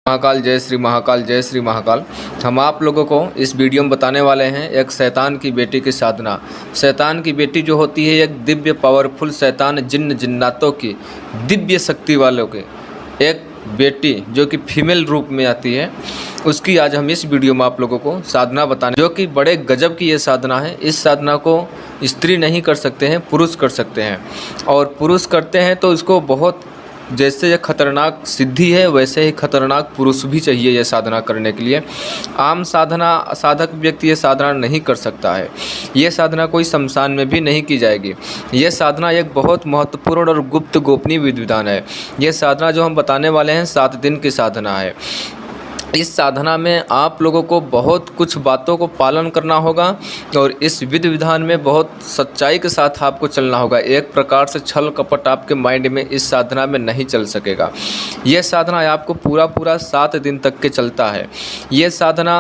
महाकाल, जय श्री महाकाल, जय श्री महाकाल। हम आप लोगों को इस वीडियो में बताने वाले हैं एक शैतान की बेटी की साधना। शैतान की बेटी जो होती है एक दिव्य पावरफुल शैतान जिन्नातों की दिव्य शक्ति वालों के एक बेटी जो कि फीमेल रूप में आती है, उसकी आज हम इस वीडियो में आप लोगों को साधना बताने, जो कि बड़े गजब की ये साधना है। इस साधना को स्त्री नहीं कर सकते हैं, पुरुष कर सकते हैं, और पुरुष करते हैं तो इसको बहुत, जैसे ये खतरनाक सिद्धि है वैसे ही खतरनाक पुरुष भी चाहिए ये साधना करने के लिए। आम साधक व्यक्ति ये साधना नहीं कर सकता है। ये साधना कोई शमशान में भी नहीं की जाएगी। ये साधना एक बहुत महत्वपूर्ण और गुप्त गोपनीय विधि विधान है। ये साधना जो हम बताने वाले हैं 7 दिन की साधना है। इस साधना में आप लोगों को बहुत कुछ बातों को पालन करना होगा और इस विधि विधान में बहुत सच्चाई के साथ आपको चलना होगा। एक प्रकार से छल कपट आपके माइंड में इस साधना में नहीं चल सकेगा। यह साधना आपको पूरा 7 दिन तक के चलता है। ये साधना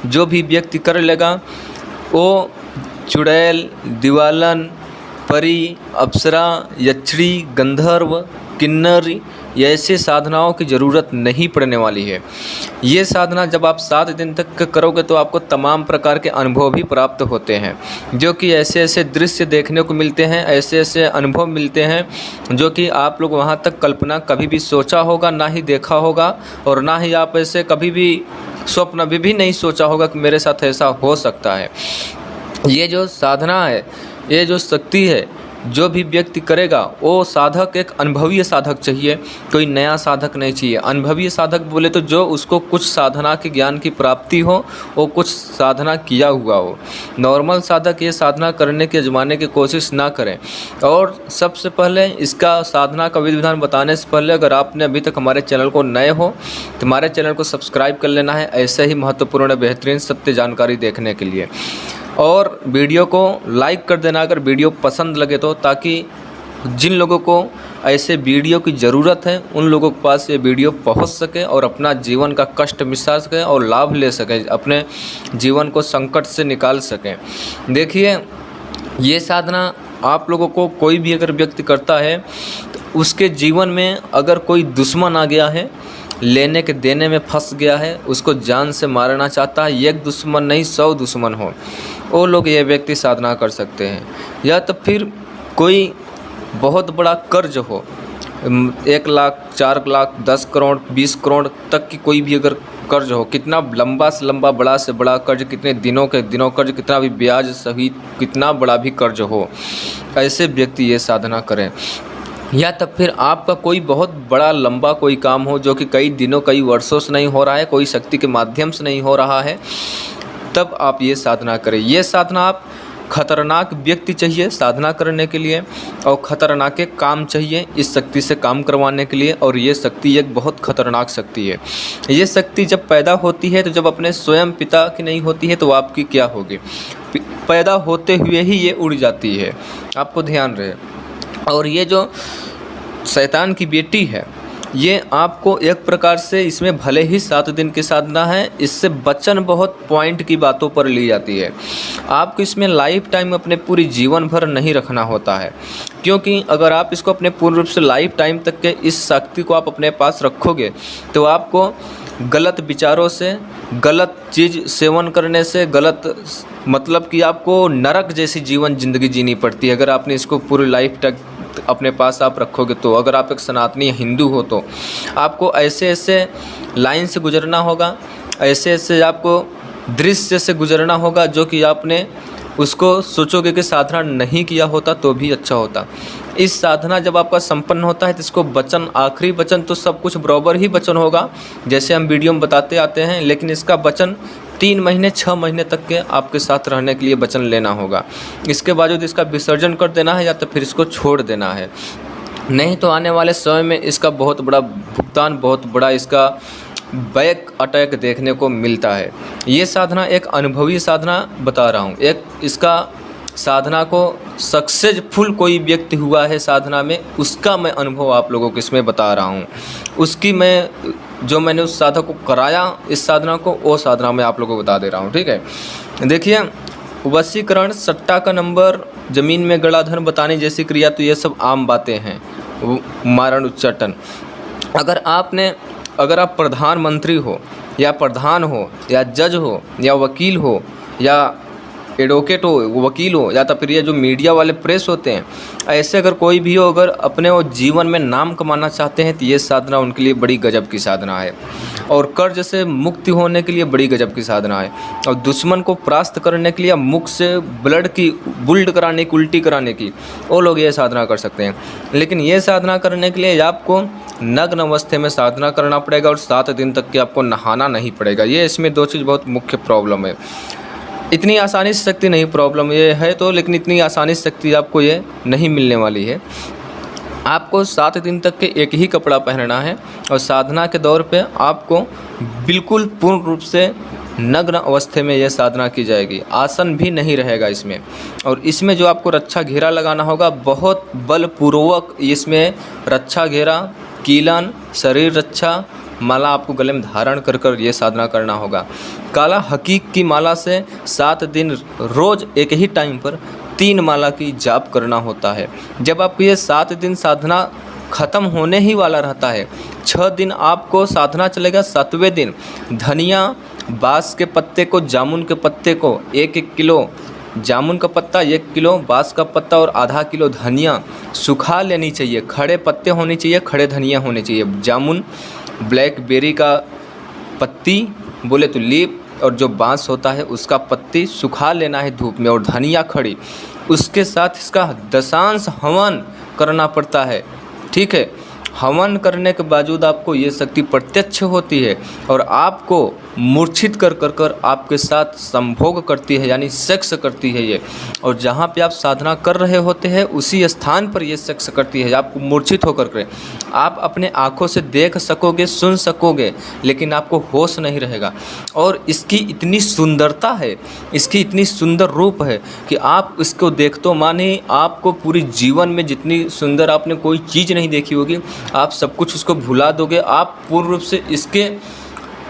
जो भी व्यक्ति कर लेगा वो चुड़ैल, दिवालन, परी, अप्सरा, यक्षी, गंधर्व, किन्नर, ये ऐसे साधनाओं की ज़रूरत नहीं पड़ने वाली है। ये साधना जब आप 7 दिन तक करोगे तो आपको तमाम प्रकार के अनुभव भी प्राप्त होते हैं, जो कि ऐसे दृश्य देखने को मिलते हैं, ऐसे अनुभव मिलते हैं जो कि आप लोग वहाँ तक कल्पना कभी भी सोचा होगा ना ही देखा होगा, और ना ही आप ऐसे कभी भी स्वप्न भी नहीं सोचा होगा कि मेरे साथ ऐसा हो सकता है। ये जो साधना है, ये जो शक्ति है, जो भी व्यक्ति करेगा वो साधक एक अनुभवी साधक चाहिए, कोई नया साधक नहीं चाहिए। अनुभवी साधक बोले तो जो उसको कुछ साधना के ज्ञान की प्राप्ति हो, वो कुछ साधना किया हुआ हो। नॉर्मल साधक ये साधना करने के आजमाने की कोशिश ना करें। और सबसे पहले इसका साधना का विधि विधान बताने से पहले अगर आपने अभी तक हमारे चैनल को नए हो तो हमारे चैनल को सब्सक्राइब कर लेना है, ऐसे ही महत्वपूर्ण बेहतरीन सत्य जानकारी देखने के लिए। और वीडियो को लाइक कर देना अगर वीडियो पसंद लगे तो, ताकि जिन लोगों को ऐसे वीडियो की ज़रूरत है उन लोगों के पास ये वीडियो पहुंच सके और अपना जीवन का कष्ट मिटा सके और लाभ ले सके, अपने जीवन को संकट से निकाल सकें। देखिए, ये साधना आप लोगों को कोई भी अगर व्यक्ति करता है तो उसके जीवन में अगर कोई दुश्मन आ गया है, लेने के देने में फंस गया है, उसको जान से मारना चाहता है, एक दुश्मन नहीं 100 दुश्मन हो, वो लोग ये व्यक्ति साधना कर सकते हैं। या तो फिर कोई बहुत बड़ा कर्ज हो, 1 लाख, 4 लाख, 10 करोड़, 20 करोड़ तक की कोई भी अगर कर्ज हो, कितना लंबा से लंबा, बड़ा से बड़ा कर्ज, कितने दिनों के दिनों कर्ज, कितना भी ब्याज सहित कितना बड़ा भी कर्ज हो, ऐसे व्यक्ति ये साधना करें। या तब फिर आपका कोई बहुत बड़ा लंबा कोई काम हो जो कि कई दिनों कई वर्षों से नहीं हो रहा है, कोई शक्ति के माध्यम से नहीं हो रहा है, तब आप ये साधना करें। ये साधना आप खतरनाक व्यक्ति चाहिए साधना करने के लिए, और खतरनाक काम चाहिए इस शक्ति से काम करवाने के लिए। और ये शक्ति एक बहुत खतरनाक शक्ति है। ये शक्ति जब पैदा होती है तो जब अपने स्वयं पिता की नहीं होती है तो आपकी क्या होगी? पैदा होते हुए ही ये उड़ जाती है, आपको ध्यान रहे। और ये जो शैतान की बेटी है, ये आपको एक प्रकार से, इसमें भले ही 7 दिन की साधना है, इससे वचन बहुत पॉइंट की बातों पर ली जाती है। आपको इसमें लाइफ टाइम अपने पूरी जीवन भर नहीं रखना होता है, क्योंकि अगर आप इसको अपने पूर्ण रूप से लाइफ टाइम तक के इस शक्ति को आप अपने पास रखोगे तो आपको गलत विचारों से, गलत चीज़ सेवन करने से, गलत मतलब कि आपको नरक जैसी जिंदगी जीनी पड़ती है अगर आपने इसको पूरी लाइफ तक अपने पास आप रखोगे तो। अगर आप एक सनातनी हिंदू हो तो आपको ऐसे लाइन से गुजरना होगा, ऐसे आपको दृश्य से गुजरना होगा जो कि आपने उसको सोचोगे कि साधना नहीं किया होता तो भी अच्छा होता। इस साधना जब आपका संपन्न होता है तो इसको वचन, आखिरी वचन तो सब कुछ बराबर ही वचन होगा जैसे हम वीडियो में बताते आते हैं, लेकिन इसका वचन 3 महीने 6 महीने तक के आपके साथ रहने के लिए वचन लेना होगा। इसके बावजूद इसका विसर्जन कर देना है या तो फिर इसको छोड़ देना है, नहीं तो आने वाले समय में इसका बहुत बड़ा भुगतान, बहुत बड़ा इसका बैक अटैक देखने को मिलता है। ये साधना एक अनुभवी साधना बता रहा हूँ। एक इसका साधना को सक्सेसफुल कोई व्यक्ति हुआ है साधना में, उसका मैं अनुभव आप लोगों को इसमें बता रहा हूँ। उसकी मैंने उस साधक को कराया इस साधना को, वो साधना मैं आप लोगों को बता दे रहा हूँ। ठीक है, देखिए, वशीकरण, सट्टा का नंबर, ज़मीन में गड़ा धन बताने जैसी क्रिया, तो ये सब आम बातें हैं। मारण, उच्चाटन, अगर आपने अगर आप प्रधानमंत्री हो या प्रधान हो या जज हो या वकील हो या एडवोकेट हो, वकील हो, या तो फिर ये जो मीडिया वाले प्रेस होते हैं, ऐसे अगर कोई भी हो, अगर अपने वो जीवन में नाम कमाना चाहते हैं तो ये साधना उनके लिए बड़ी गजब की साधना है। और कर्ज से मुक्ति होने के लिए बड़ी गजब की साधना है। और दुश्मन को परास्त करने के लिए, मुख से ब्लड की बुल्ड कराने की, उल्टी कराने की, वो लोग ये साधना कर सकते हैं। लेकिन ये साधना करने के लिए आपको नग्न अवस्थे में साधना करना पड़ेगा और 7 दिन तक के आपको नहाना नहीं पड़ेगा। ये इसमें 2 चीज़ बहुत मुख्य प्रॉब्लम है। इतनी आसानी से शक्ति नहीं, प्रॉब्लम ये है तो, लेकिन इतनी आसानी से शक्ति आपको ये नहीं मिलने वाली है। आपको 7 दिन तक के एक ही कपड़ा पहनना है और साधना के दौर पे आपको बिल्कुल पूर्ण रूप से नग्न अवस्थे में यह साधना की जाएगी। आसन भी नहीं रहेगा इसमें। और इसमें जो आपको रक्षा घेरा लगाना होगा, बहुत बलपूर्वक इसमें रक्षा घेरा, कीलन, शरीर रक्षा माला आपको गले में धारण कर कर ये साधना करना होगा। काला हकीक की माला से 7 दिन रोज़ एक ही टाइम पर 3 माला की जाप करना होता है। जब आपको ये 7 दिन साधना ख़त्म होने ही वाला रहता है, 6 दिन आपको साधना चलेगा। 7वें दिन धनिया, बाँस के पत्ते को, जामुन के पत्ते को 1-1 किलो जामुन का पत्ता, 1 किलो बाँस का पत्ता और आधा किलो धनिया सुखा लेनी चाहिए। खड़े पत्ते होने चाहिए, खड़े धनिया होने चाहिए। जामुन, ब्लैकबेरी का पत्ती बोले तो लीफ, और जो बाँस होता है उसका पत्ती सुखा लेना है धूप में, और धनिया खड़ी। उसके साथ इसका दशांश हवन करना पड़ता है। ठीक है, हवन करने के बावजूद आपको ये शक्ति प्रत्यक्ष होती है और आपको मूर्छित कर कर कर आपके साथ संभोग करती है, यानी सेक्स करती है ये। और जहाँ पे आप साधना कर रहे होते हैं उसी स्थान पर ये सेक्स करती है, आपको मूर्छित होकर के। आप अपने आँखों से देख सकोगे, सुन सकोगे, लेकिन आपको होश नहीं रहेगा। और इसकी इतनी सुंदरता है, इसकी इतनी सुंदर रूप है कि आप इसको देख तो माने आपको पूरी जीवन में जितनी सुंदर आपने कोई चीज़ नहीं देखी होगी, आप सब कुछ उसको भुला दोगे। आप पूर्ण रूप से इसके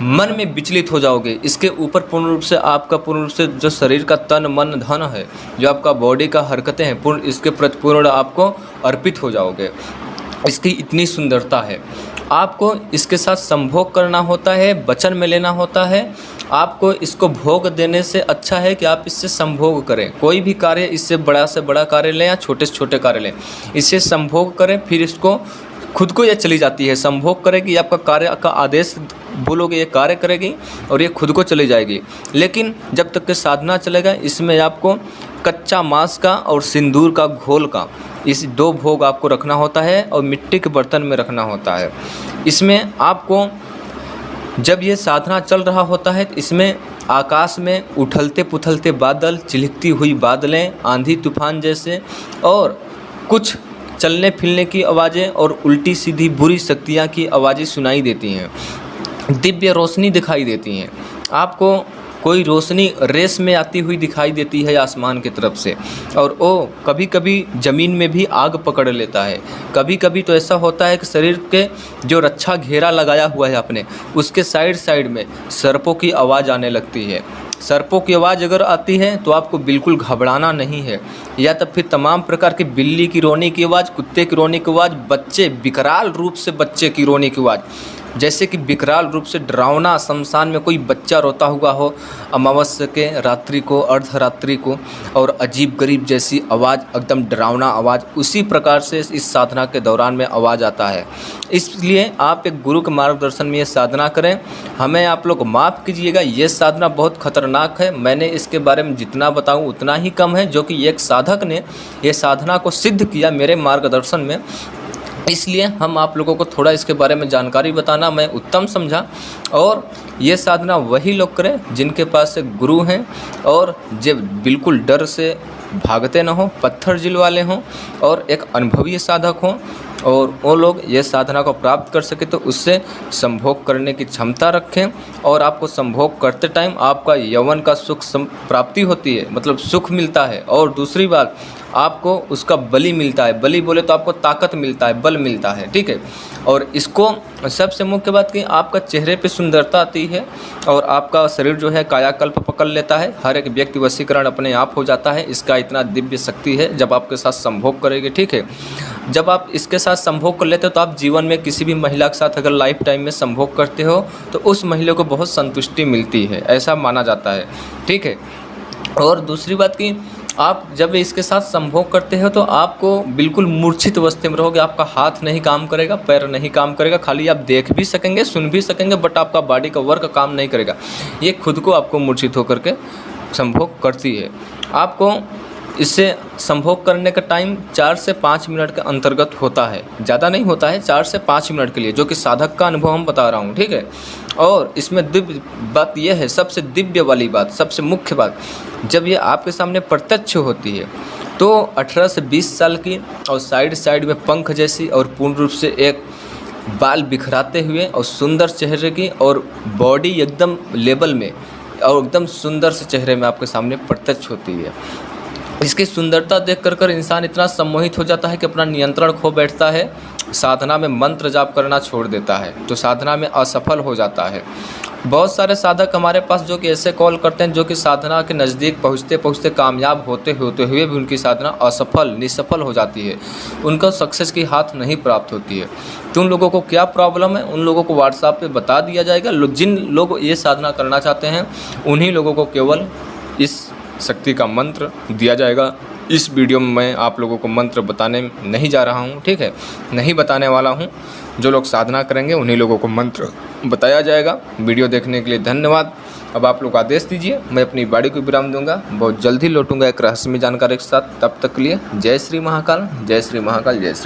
मन में विचलित हो जाओगे। इसके ऊपर पूर्ण रूप से आपका पूर्ण रूप से जो शरीर का तन मन धन है, जो आपका बॉडी का हरकतें हैं, पूर्ण इसके प्रति पूर्ण आपको अर्पित हो जाओगे। इसकी इतनी सुंदरता है। आपको इसके साथ संभोग करना होता है, वचन में लेना होता है। आपको इसको भोग देने से अच्छा है कि आप इससे संभोग करें। कोई भी कार्य इससे बड़ा से बड़ा कार्य लें या छोटे से छोटे कार्य लें, इससे संभोग करें। फिर इसको खुद को यह चली जाती है, संभोग करेगी, आपका कार्य का आदेश बोलोगे ये कार्य करेगी और ये खुद को चली जाएगी। लेकिन जब तक के साधना चलेगा, इसमें आपको कच्चा मांस का और सिंदूर का घोल का, इस 2 भोग आपको रखना होता है और मिट्टी के बर्तन में रखना होता है। इसमें आपको जब ये साधना चल रहा होता है तो इसमें आकाश में उछलते पुथलते बादल, चिलकती हुई बादलें, आंधी तूफान जैसे, और कुछ चलने फिरने की आवाज़ें और उल्टी सीधी बुरी शक्तियाँ की आवाज़ें सुनाई देती हैं। दिव्य रोशनी दिखाई देती हैं। आपको कोई रोशनी रेस में आती हुई दिखाई देती है आसमान की तरफ से, और वो कभी कभी ज़मीन में भी आग पकड़ लेता है। कभी कभी तो ऐसा होता है कि शरीर के जो रक्षा घेरा लगाया हुआ है अपने, उसके साइड साइड में सर्पों की आवाज़ आने लगती है। सर्पों की आवाज़ अगर आती है तो आपको बिल्कुल घबराना नहीं है। या तब फिर तमाम प्रकार की बिल्ली की रोने की आवाज़, कुत्ते की रोने की आवाज़, बच्चे विकराल रूप से बच्चे की रोने की आवाज़, जैसे कि विकराल रूप से डरावना शमशान में कोई बच्चा रोता हुआ हो अमावस्या के रात्रि को, अर्धरात्रि को, और अजीब गरीब जैसी आवाज़, एकदम डरावना आवाज़, उसी प्रकार से इस साधना के दौरान में आवाज़ आता है। इसलिए आप एक गुरु के मार्गदर्शन में ये साधना करें। हमें आप लोग माफ़ कीजिएगा, ये साधना बहुत खतरनाक है। मैंने इसके बारे में जितना बताऊँ उतना ही कम है, जो कि एक साधक ने ये साधना को सिद्ध किया मेरे मार्गदर्शन में। इसलिए हम आप लोगों को थोड़ा इसके बारे में जानकारी बताना मैं उत्तम समझा। और ये साधना वही लोग करें जिनके पास एक गुरु हैं और जब बिल्कुल डर से भागते ना हो, पत्थर जिल वाले हों और एक अनुभवी साधक हों, और वो लोग ये साधना को प्राप्त कर सके तो उससे संभोग करने की क्षमता रखें। और आपको संभोग करते टाइम आपका यौवन का सुख प्राप्ति होती है, मतलब सुख मिलता है। और दूसरी बात, आपको उसका बलि मिलता है। बलि बोले तो आपको ताकत मिलता है, बल मिलता है, ठीक है। और इसको सबसे मुख्य बात कि आपका चेहरे पे सुंदरता आती है और आपका शरीर जो है कायाकल्प पकड़ लेता है। हर एक व्यक्ति वशीकरण अपने आप हो जाता है। इसका इतना दिव्य शक्ति है जब आपके साथ संभोग करेंगे, ठीक है। जब आप इसके साथ संभोग कर लेते हो तो आप जीवन में किसी भी महिला के साथ अगर लाइफ टाइम में संभोग करते हो तो उस महिला को बहुत संतुष्टि मिलती है, ऐसा माना जाता है, ठीक है। और दूसरी बात कि आप जब इसके साथ संभोग करते हो तो आपको बिल्कुल मूर्छित अवस्था में रहोगे। आपका हाथ नहीं काम करेगा, पैर नहीं काम करेगा, खाली आप देख भी सकेंगे, सुन भी सकेंगे, बट आपका बॉडी का वर्क काम नहीं करेगा। ये खुद को आपको मूर्छित होकर के संभोग करती है। आपको इससे संभोग करने का टाइम 4 से 5 मिनट के अंतर्गत होता है, ज़्यादा नहीं होता है, 4 से 5 मिनट के लिए, जो कि साधक का अनुभव हम बता रहा हूँ, ठीक है। और इसमें दिव्य बात यह है, सबसे दिव्य वाली बात, सबसे मुख्य बात, जब ये आपके सामने प्रत्यक्ष होती है तो 18 से 20 साल की और साइड में पंख जैसी और पूर्ण रूप से एक बाल बिखराते हुए और सुंदर चेहरे की और बॉडी एकदम लेवल में और एकदम सुंदर से चेहरे में आपके सामने प्रत्यक्ष होती है। इसकी सुंदरता देख कर इंसान इतना सम्मोहित हो जाता है कि अपना नियंत्रण खो बैठता है, साधना में मंत्र जाप करना छोड़ देता है, तो साधना में असफल हो जाता है। बहुत सारे साधक हमारे पास जो कि ऐसे कॉल करते हैं जो कि साधना के नज़दीक पहुँचते पहुँचते कामयाब होते हुए भी उनकी साधना असफल निसफल हो जाती है, उनको सक्सेस की हाथ नहीं प्राप्त होती है। तो उन लोगों को क्या प्रॉब्लम है, उन लोगों को व्हाट्सएप पे बता दिया जाएगा। जिन लोग ये साधना करना चाहते हैं उन्हीं लोगों को केवल इस शक्ति का मंत्र दिया जाएगा। इस वीडियो में मैं आप लोगों को मंत्र बताने नहीं जा रहा हूँ, ठीक है, नहीं बताने वाला हूँ। जो लोग साधना करेंगे उन्हीं लोगों को मंत्र बताया जाएगा। वीडियो देखने के लिए धन्यवाद। अब आप लोग आदेश दीजिए, मैं अपनी बाड़ी को विराम दूंगा। बहुत जल्दी लौटूंगा एक रहस्यमय जानकारी के साथ। तब तक के लिए जय श्री महाकाल, जय श्री महाकाल, जय श्री।